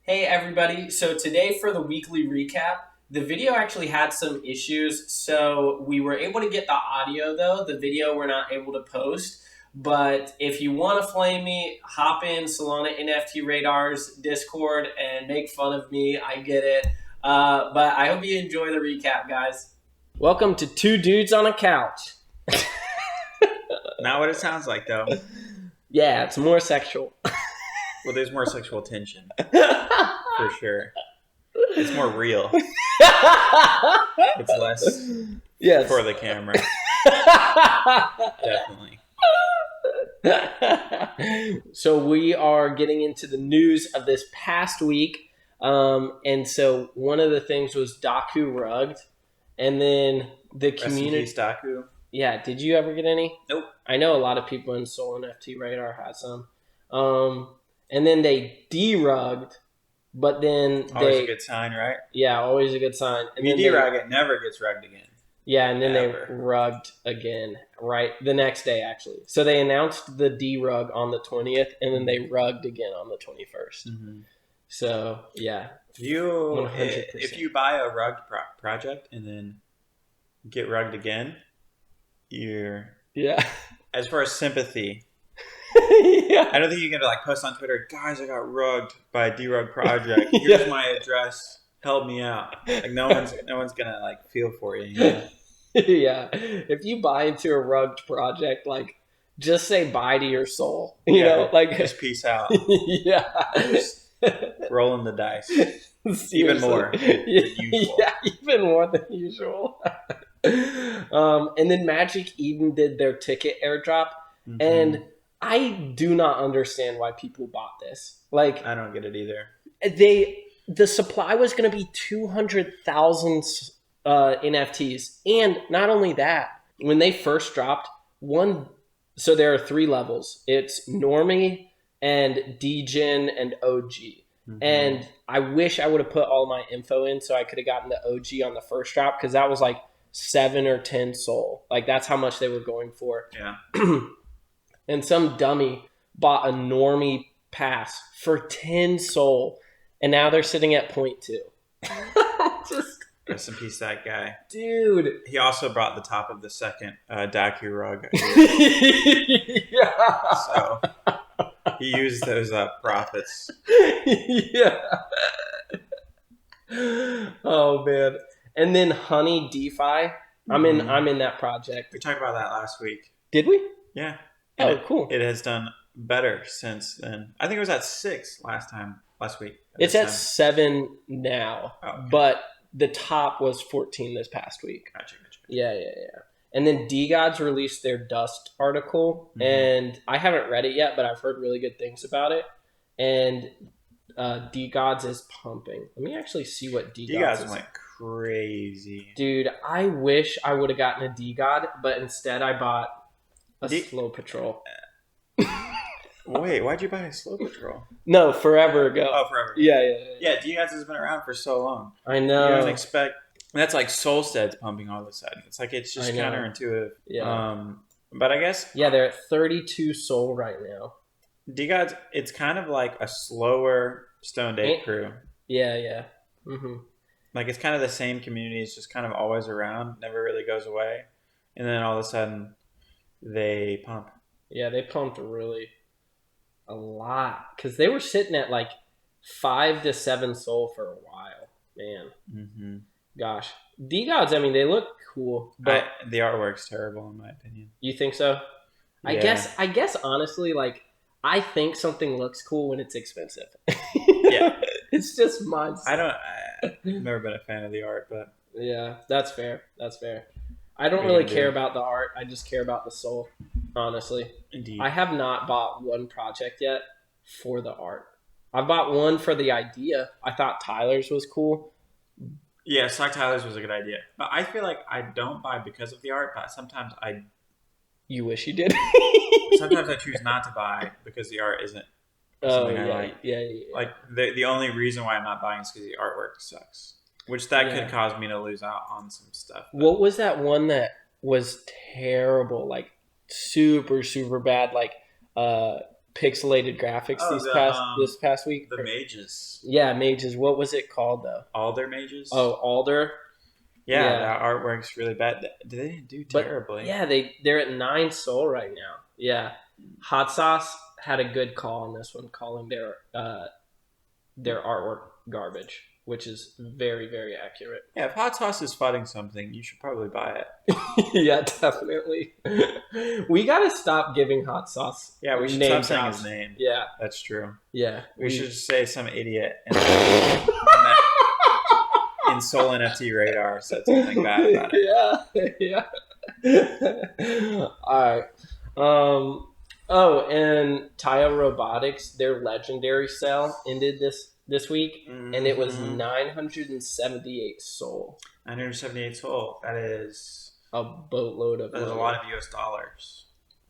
Hey everybody, so today for the weekly recap, the video actually had some issues, so we were able to get the audio though, the video we're not able to post, but if you want to flame me, hop in Solana NFT Radar's Discord and make fun of me, I get it, but I hope you enjoy the recap, guys. Welcome to Two Dudes on a Couch. Not what it sounds like though. Yeah, it's more sexual. Well, there's more sexual tension. For sure. It's more real. It's less for the camera. Definitely. So we are getting into the news of this past week. And so one of the things was Doku Rugged. And then the community... Rest in peace, Doku. Yeah, did you ever get any? Nope. I know a lot of people in Soul NFT Radar had some. And then they derugged, but then always a good sign, right? Yeah, always a good sign. And if you derug, it never gets rugged again. Yeah, and then they rugged again, right? The next day, actually. So they announced the derug on the 20th, and then they rugged again on the 21st. Mm-hmm. So, yeah. If you buy a rugged project and then get rugged again, you're... Yeah. As far as sympathy... Yeah. I don't think you can post on Twitter, guys, I got rugged by a derug project. Here's my address. Help me out. No one's gonna feel for you. You know? Yeah. If you buy into a rugged project, just say bye to your soul. You know, just peace out. Yeah. Just rolling the dice. Seriously. Even more than usual. Yeah, even more than usual. And then Magic Eden did their ticket airdrop, and I do not understand why people bought this. I don't get it either. The supply was going to be 200,000 NFTs, and not only that, when they first dropped so there are 3 levels. It's Normie and Degen and OG. And I wish I would have put all my info in so I could have gotten the OG on the first drop, because that was 7 or 10 soul. That's how much they were going for. Yeah. And some dummy bought a Normie pass for 10 soul, and now they're sitting at 0.2. Rest in peace, that guy. Dude. He also brought the top of the second Doku Rugged. Yeah. So he used those profits. Yeah. Oh, man. And then Honey DeFi. I'm in that project. We talked about that last week. Did we? Yeah. Oh, cool. It has done better since then. I think it was at 6 last week. It's at 7 now, but the top was 14 this past week. Gotcha. Yeah. And then DGods released their Dust article, and I haven't read it yet, but I've heard really good things about it. And DGods is pumping. Let me actually see what DGods is. Went crazy. Dude, I wish I would have gotten a DGod, but instead I bought a Slow Patrol. Wait, why'd you buy a Slow Patrol? No, forever ago. Oh, forever. Yeah. Yeah, DGods has been around for so long. I know. You don't expect... That's Solstead's pumping all of a sudden. It's it's just counterintuitive. Yeah. But I guess... Yeah, they're at 32 soul right now. DGods, it's kind of like a slower Stoned Ape crew. Yeah. Mm-hmm. It's kind of the same community. It's just kind of always around, never really goes away. And then all of a sudden, they pump. Yeah, they pumped really a lot. Because they were sitting at 5 to 7 soul for a while. Man. Gosh. DGods, they look cool. But the artwork's terrible, in my opinion. You think so? Yeah. I guess honestly, I think something looks cool when it's expensive. Yeah. It's just mine. I've never been a fan of the art, but... Yeah, that's fair. I don't really care about the art. I just care about the soul, honestly. Indeed. I have not bought one project yet for the art. I bought one for the idea. I thought Tyler's was cool. Yeah, Stock Tyler's was a good idea. But I feel like I don't buy because of the art, but sometimes You wish you did? Sometimes I choose not to buy because the art isn't something I like. Yeah. The only reason why I'm not buying is because the artwork sucks. Which could cause me to lose out on some stuff. But. What was that one that was terrible? Super, super bad. pixelated graphics this past week. The mages. Yeah, mages. What was it called though? Alder mages. Oh, Alder. Yeah, that artwork's really bad. They do terribly. But, yeah, they're at 9 soul right now. Yeah, Hot Sauce had a good call on this one, calling their artwork garbage, which is very, very accurate. Yeah, if Hot Sauce is fighting something, you should probably buy it. Yeah, definitely. We gotta stop giving Hot Sauce. Yeah, we should stop saying his name. Yeah, that's true. Yeah, we should just say some idiot in Soul NFT Radar said something bad about it. Yeah. All right. Oh, and Taya Robotics, their legendary sale ended this week, and it was 978 soul. 978 soul. That is a boatload of. That's a lot of US dollars.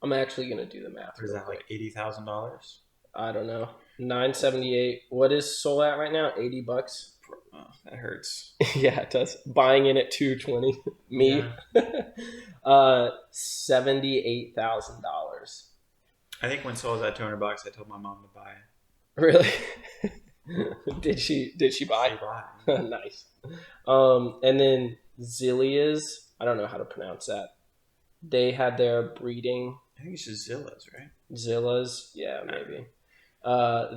I'm actually gonna do the math. Or is that like $80,000? I don't know. 978. What is soul at right now? $80. Oh, that hurts. Yeah, it does. Buying in at 220. Me. Yeah. $78,000. I think when soul was at $200, I told my mom to buy it. Really? Did she buy? She bought. Nice. And then Zillia's, I don't know how to pronounce that. They had their breeding. I think it's just Zilla's, right? Zilla's, yeah, maybe.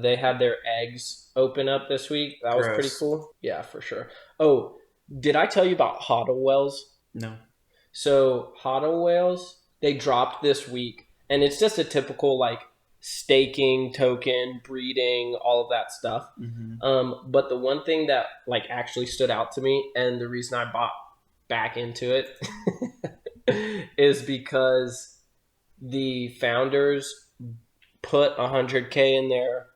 They had their eggs open up this week. That was pretty cool. Yeah, for sure. Oh, did I tell you about Hodl Whales? No. So Hodl Whales, they dropped this week, and it's just a typical like staking token, breeding, all of that stuff. Mm-hmm. But the one thing that like actually stood out to me, and the reason I bought back into it is because the founders put 100K in their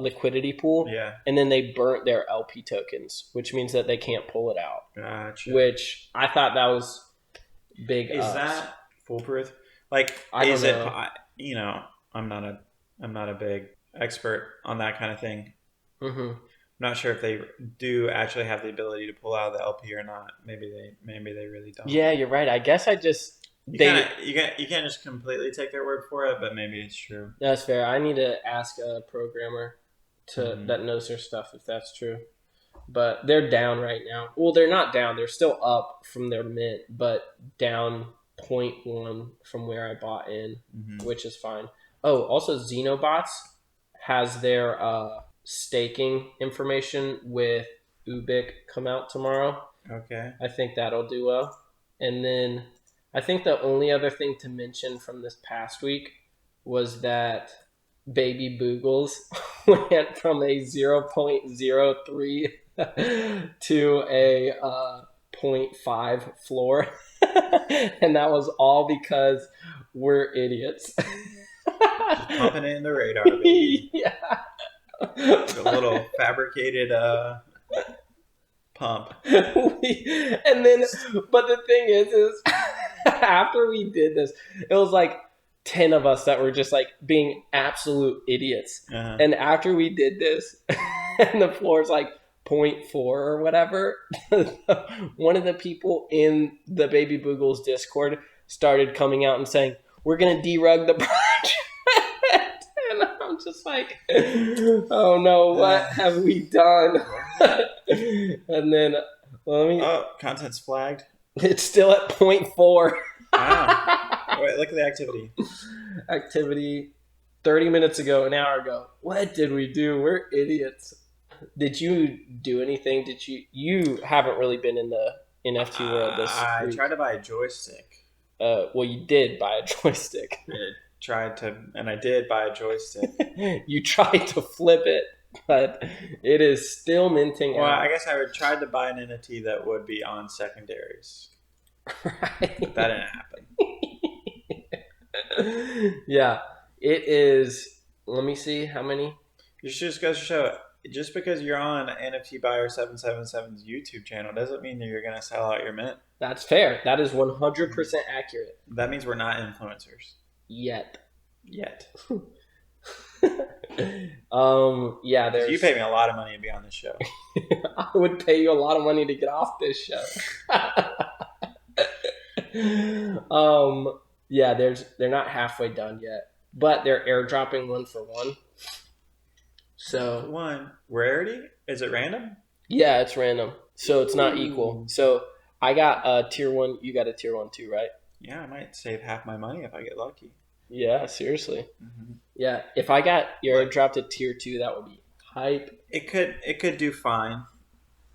liquidity pool, and then they burnt their LP tokens, which means that they can't pull it out. Gotcha. Which I thought that was big. Is that foolproof? Like, I don't know. You know, I'm not a big expert on that kind of thing. Mm-hmm. I'm not sure if they do actually have the ability to pull out of the LP or not. Maybe they really don't. Yeah, you're right. I guess you can't just completely take their word for it, but maybe it's true. That's fair. I need to ask a programmer that knows their stuff if that's true. But they're down right now. Well, they're not down. They're still up from their mint, but down 0.1 from where I bought in, which is fine. Oh, also Xenobots has their staking information with Ubiq come out tomorrow. Okay. I think that'll do well. And then I think the only other thing to mention from this past week was that Baby Boogles went from a 0.03 to a 0.5 floor. And that was all because we're idiots. Just pumping it in the radar, baby. Yeah. A little fabricated pump. But the thing is after we did this, it was like 10 of us that were just like being absolute idiots. Uh-huh. And after we did this, and the floor's like 0.4 or whatever, one of the people in the Baby Boogles Discord started coming out and saying, "We're going to derug the project." And I'm just like, oh no, what have we done? And then, content's flagged. It's still at 0.4. Wow. Wait, look at the activity. Activity 30 minutes ago, an hour ago. What did we do? We're idiots. Did you do anything? You haven't really been in the NFT world this week. I tried to buy a joystick. Well, you did buy a joystick. I did buy a joystick. You tried to flip it, but it is still minting out. Well, I guess I tried to buy an NFT that would be on secondaries. Right. But that didn't happen. Yeah, it is. Let me see how many. You should just go show it. Just because you're on NFT Buyer 777's YouTube channel doesn't mean that you're going to sell out your mint. That's fair. That is 100% accurate. That means we're not influencers. Yet. Yeah, there's... You pay me a lot of money to be on this show. I would pay you a lot of money to get off this show. They're not halfway done yet. but they're airdropping 1-for-1. So one rarity? Is it random? Yeah, it's random. So it's not equal. So I got a tier 1, you got a tier 1 too, right? Yeah, I might save half my money if I get lucky. Yeah, seriously. Mm-hmm. Yeah, if I got your airdrop to tier 2, that would be hype. It could do fine.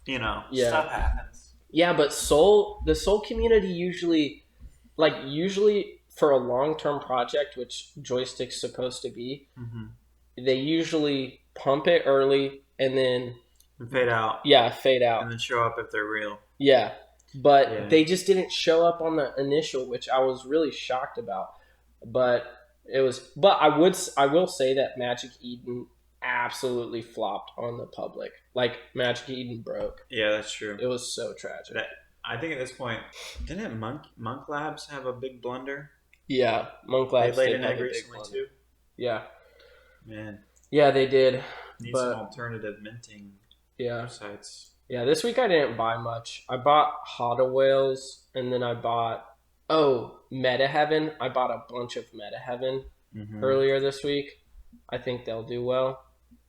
Stuff happens. Yeah, but the Soul community usually for a long-term project, which Joystick's supposed to be, they usually pump it early and then fade out. Yeah, fade out. And then show up if they're real. Yeah. But they just didn't show up on the initial, which I was really shocked about. But I will say that Magic Eden absolutely flopped on the public. Like Magic Eden broke. Yeah, that's true. It was so tragic. I think at this point, didn't Monk Labs have a big blunder? Yeah, Monk Labs laid an egg recently too. Yeah. Man. Yeah, they did. Need some alternative minting. Sites. Yeah, this week I didn't buy much. I bought Hada Whales, and then I bought Meta Heaven. I bought a bunch of Meta Heaven earlier this week. I think they'll do well.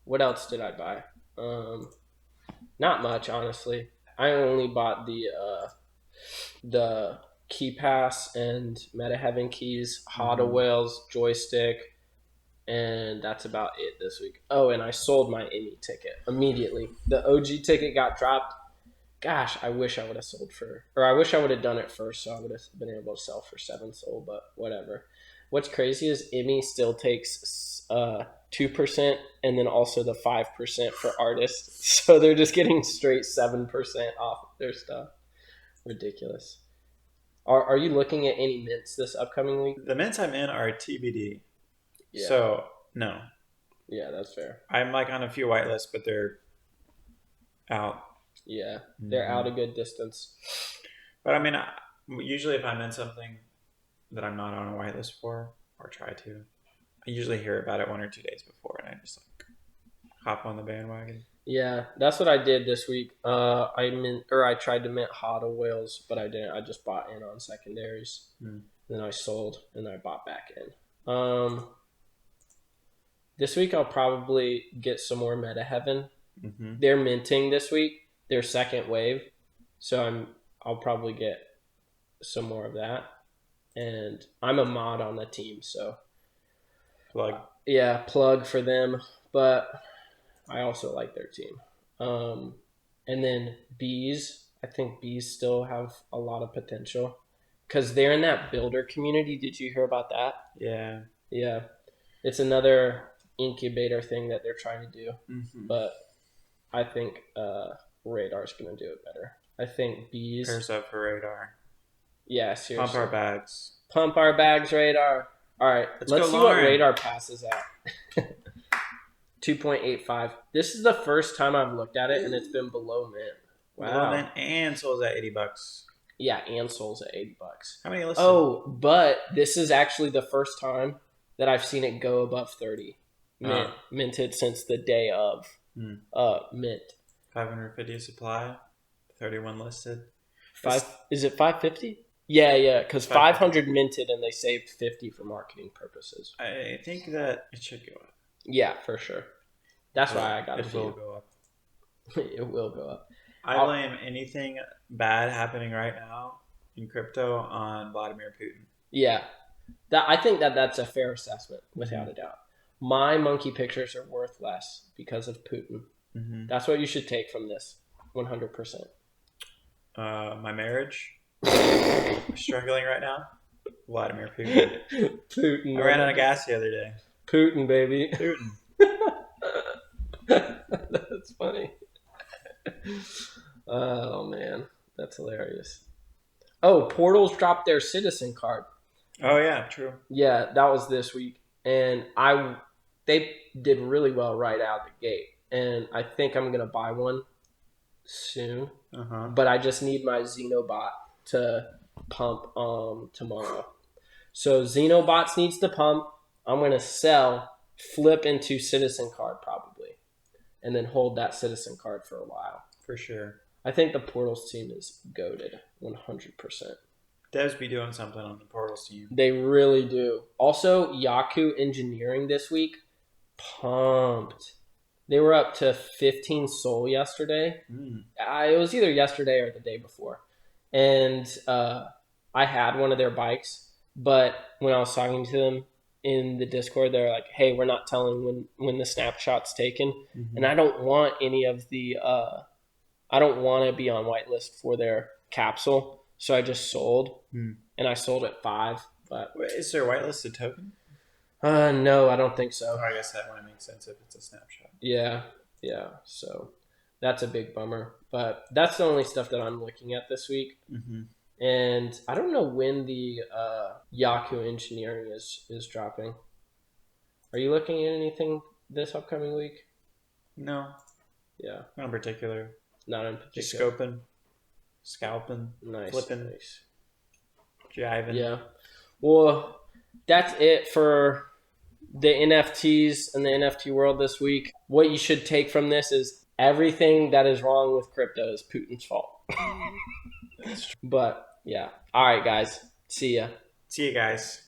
What else did I buy? Not much, honestly. I only bought the Key Pass and Meta Heaven keys, Hada Whales, Joystick, and that's about it this week. Oh, and I sold my Emmy ticket immediately. The OG ticket got dropped. Gosh, I wish I would have I wish I would have done it first, so I would have been able to sell for 7 sold, but whatever. What's crazy is Emmy still takes 2% and then also the 5% for artists. So they're just getting straight 7% off their stuff. Ridiculous. Are you looking at any mints this upcoming week? The mints I'm in are TBD. Yeah. So, no. Yeah, that's fair. I'm on a few whitelists, but they're out. Yeah, they're out a good distance. But I mean, usually if I'm in something that I'm not on a whitelist for, or try to, I usually hear about it 1 or 2 days before, and I just hop on the bandwagon. Yeah, that's what I did this week. I tried to mint Hada Whales, but I didn't. I just bought in on secondaries. Then I sold, and I bought back in. This week I'll probably get some more Meta Heaven. They're minting this week, their second wave, so I'll probably get some more of that. And I'm a mod on the team, so plug. Plug for them. But I also like their team. And then bees. I think bees still have a lot of potential because they're in that builder community. Did you hear about that? Yeah. Yeah. It's another incubator thing that they're trying to do. But I think Radar's going to do it better. I think bees. Pairs up for Radar. Yeah, seriously. Pump our bags. Pump our bags, Radar. All right, let's see what Radar passes at. 2.85. This is the first time I've looked at it, and it's been below mint. Wow. Below mint and sold at $80. Yeah, and sold at $80. How many listed? Oh, but this is actually the first time that I've seen it go above 30. Minted since the day of mint. 550 a supply, 31 listed. Is it 550? Yeah, because 500 minted and they saved 50 for marketing purposes. I think that it should go up. Yeah, for sure. That's why I got it. It will go up. It will go up. I blame anything bad happening right now in crypto on Vladimir Putin. Yeah, I think that's a fair assessment, without a doubt. My monkey pictures are worth less because of Putin. That's what you should take from this, 100%. My marriage, struggling right now. Vladimir Putin. Putin. I ran out of gas the other day. Putin, baby. Putin. That's funny. Oh man, that's hilarious. Oh, Portals dropped their citizen card. Oh yeah, true. Yeah, that was this week, and they did really well right out the gate, and I think I'm gonna buy one soon. But I just need my Xenobot to pump tomorrow. So Xenobots needs to pump. I'm gonna flip into citizen card probably, and then hold that citizen card for a while. For sure. I think the Portals team is goated 100%. Devs be doing something on the Portals team. They really do. Also, Yaku Engineering this week, pumped. They were up to 15 Sol yesterday. It was either yesterday or the day before. And I had one of their bikes, but when I was talking to them in the Discord, they're like, hey, we're not telling when the snapshot's taken. And I don't want any of the I don't want to be on whitelist for their capsule. So I just sold. And I sold at 5. But wait, is there a whitelisted token? No, I don't think so. I guess that might make sense if it's a snapshot. Yeah. So that's a big bummer. But that's the only stuff that I'm looking at this week. And I don't know when the Yaku Engineering is dropping. Are you looking at anything this upcoming week? No. Yeah. Not in particular. Not in particular. Just scoping, scalping, flipping, jiving. Yeah. Well, that's it for the NFTs and the NFT world this week. What you should take from this is everything that is wrong with crypto is Putin's fault. But yeah. All right, guys. See ya. See you guys.